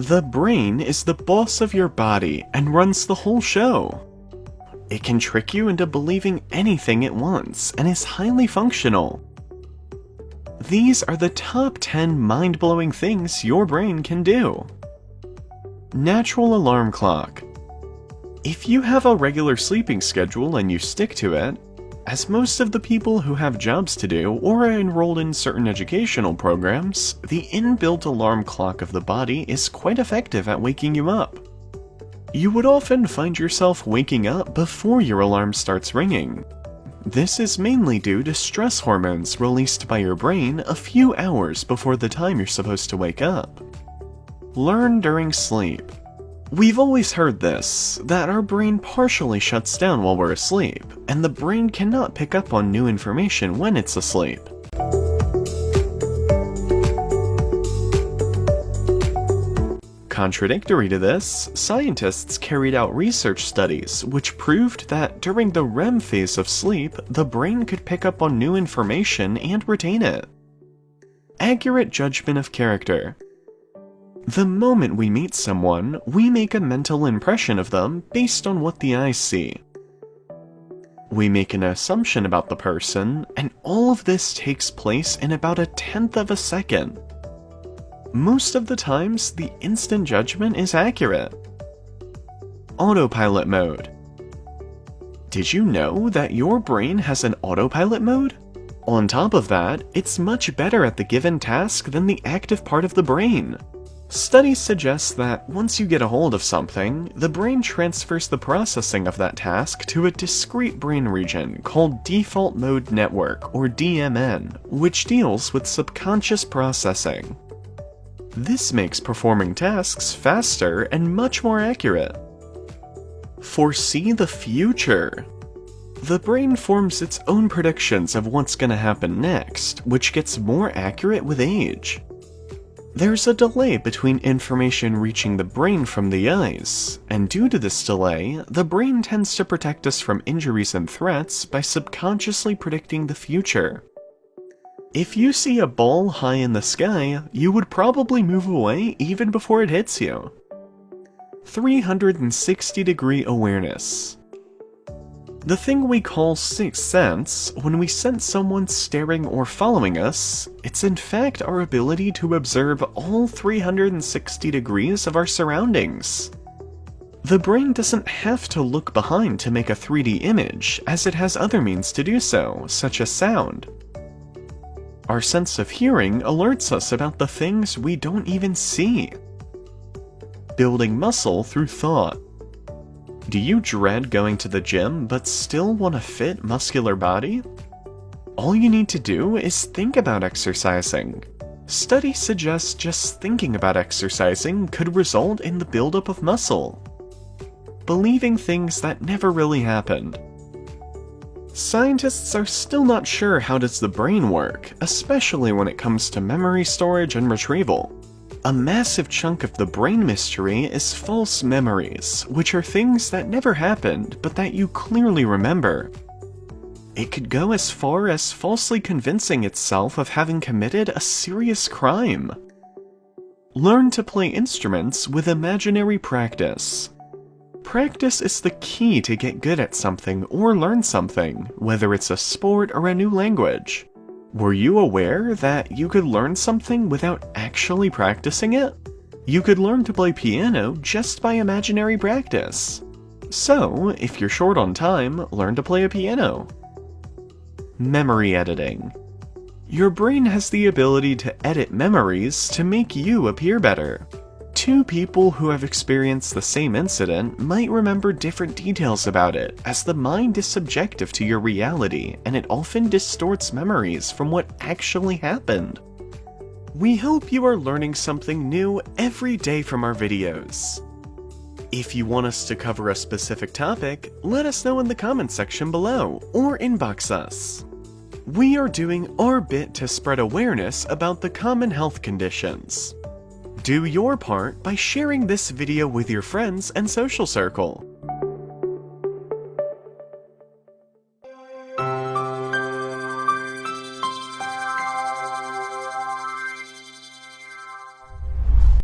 The brain is the boss of your body and runs the whole show. It can trick you into believing anything it wants and is highly functional. These are the top 10 mind-blowing things your brain can do. Natural alarm clock. If you have a regular sleeping schedule and you stick to it, as most of the people who have jobs to do or are enrolled in certain educational programs, the inbuilt alarm clock of the body is quite effective at waking you up. You would often find yourself waking up before your alarm starts ringing. This is mainly due to stress hormones released by your brain a few hours before the time you're supposed to wake up. Learn during sleep. We've always heard this, that our brain partially shuts down while we're asleep, and the brain cannot pick up on new information when it's asleep. Contradictory to this, scientists carried out research studies which proved that during the REM phase of sleep, the brain could pick up on new information and retain it. Accurate judgment of character. The moment we meet someone, we make a mental impression of them based on what the eyes see. We make an assumption about the person, and all of this takes place in about 1/10 of a second. Most of the times, the instant judgment is accurate. Autopilot mode. Did you know that your brain has an autopilot mode? On top of that, it's much better at the given task than the active part of the brain. Studies suggest that once you get a hold of something, the brain transfers the processing of that task to a discrete brain region called Default Mode Network, or DMN, which deals with subconscious processing. This makes performing tasks faster and much more accurate. Foresee the future. The brain forms its own predictions of what's going to happen next, which gets more accurate with age. There's a delay between information reaching the brain from the eyes, and due to this delay, the brain tends to protect us from injuries and threats by subconsciously predicting the future. If you see a ball high in the sky, you would probably move away even before it hits you. 360-degree awareness. The thing we call sixth sense, when we sense someone staring or following us, it's in fact our ability to observe all 360 degrees of our surroundings. The brain doesn't have to look behind to make a 3D image, as it has other means to do so, such as sound. Our sense of hearing alerts us about the things we don't even see. Building muscle through thought. Do you dread going to the gym but still want a fit, muscular body? All you need to do is think about exercising. Studies suggest just thinking about exercising could result in the buildup of muscle. Believing things that never really happened. Scientists are still not sure how does the brain work, especially when it comes to memory storage and retrieval. A massive chunk of the brain mystery is false memories, which are things that never happened but that you clearly remember. It could go as far as falsely convincing itself of having committed a serious crime. Learn to play instruments with imaginary practice. Practice is the key to get good at something or learn something, whether it's a sport or a new language. Were you aware that you could learn something without actually practicing it? You could learn to play piano just by imaginary practice. So, if you're short on time, learn to play a piano. Memory editing. Your brain has the ability to edit memories to make you appear better. Two people who have experienced the same incident might remember different details about it, as the mind is subjective to your reality, and it often distorts memories from what actually happened. We hope you are learning something new every day from our videos. If you want us to cover a specific topic, let us know in the comments section below, or inbox us. We are doing our bit to spread awareness about the common health conditions. Do your part by sharing this video with your friends and social circle.